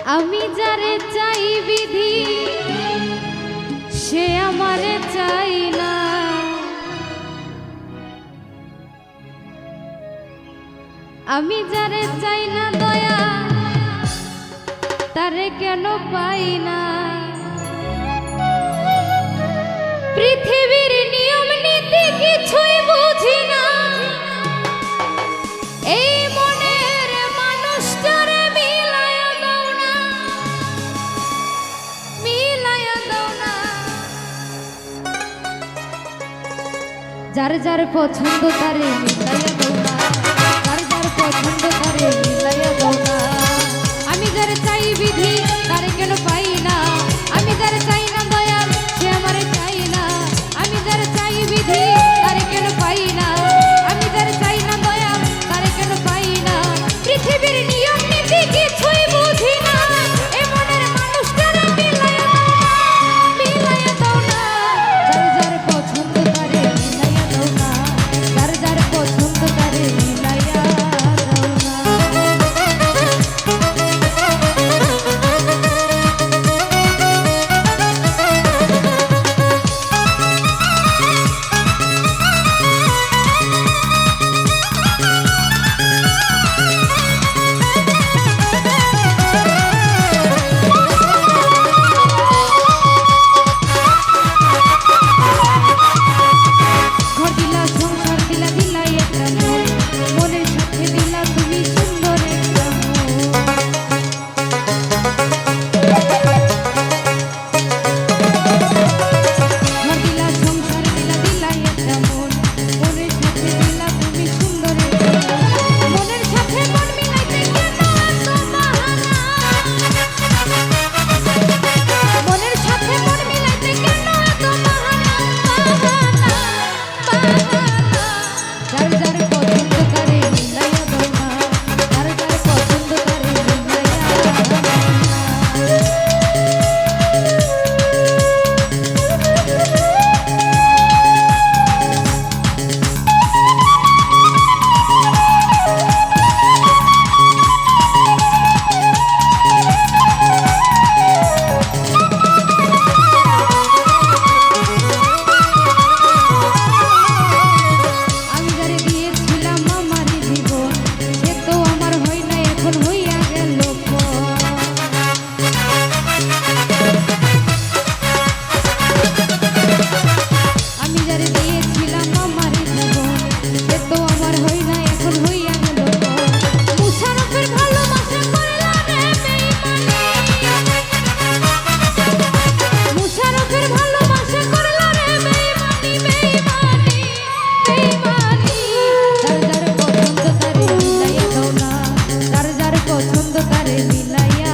আমি যারে চাই বিধি সে আমারে চাই না। আমি যারে চাই না দয়া তারে কেন পাই না। পৃথিবীর নিয়ম নীতি কিছুই বুঝি না। এই মনের মানুষটারে মিলায়া দাও না, মিলায়া দাও না। যার যার পছন্দ তারে মিলায়া দাও না, যার যার পছন্দ তারে মিলায়া দাও না। আমি যারে চাই বিধি তারে কেন পাই না। আমি যারে চাই না দয়া সে আমারে চাই না। আমি যারে চাই বিধি তারে কেন পাই না। আমি যারে চাই না দয়া তারে কেন পাই না। পৃথিবীর নিয়ম নীতি কিছুই বুঝি না। এ মনের মানুষটারে মিলায়া দাও না, মিলায়া দাও না। যার যার পছন্দ তারে মিলায়া দাও না, যার যার পছন্দ তারে মিলায়া দাও না। ঘর দিলা, সংসার দিলা, দিলা একটা মন, মনের সাথে দিলা তুমি সুন্দর একটা মন। ঘর দিলা, সংসার দিলা, দিলা একটা মন, মনের সাথে দিলা তুমি সুন্দর একটা মন। মনের সাথে মন মিলাইতে কেন এত বাহানা। মনের সাথে মন মিলাইতে কেন এত বাহানা, বাহানা, বাহানা। যার যার পছন্দ তারে মিলায়া দাও না, যার যার পছন্দ তারে মিলায়া দাও না। আমি যারে দিয়েছিলাম আমারই জীবন সে তো আমার হয় না, এখন হইয়া গেল পর। আমি যারে দিয়েছিলাম আমারই জীবন সে তো আমার হয় না, এখন হইয়া গেল পর। মুশারফের ভালোবাসা করলা রে বেঈমানি। মুশারফের ভালোবাসা করলা রে বেঈমানি, বেঈমানি, বেঈমানি। যার যার পছন্দ তারে মিলায়া দাও না, যার যার পছন্দ তারে মিলায়া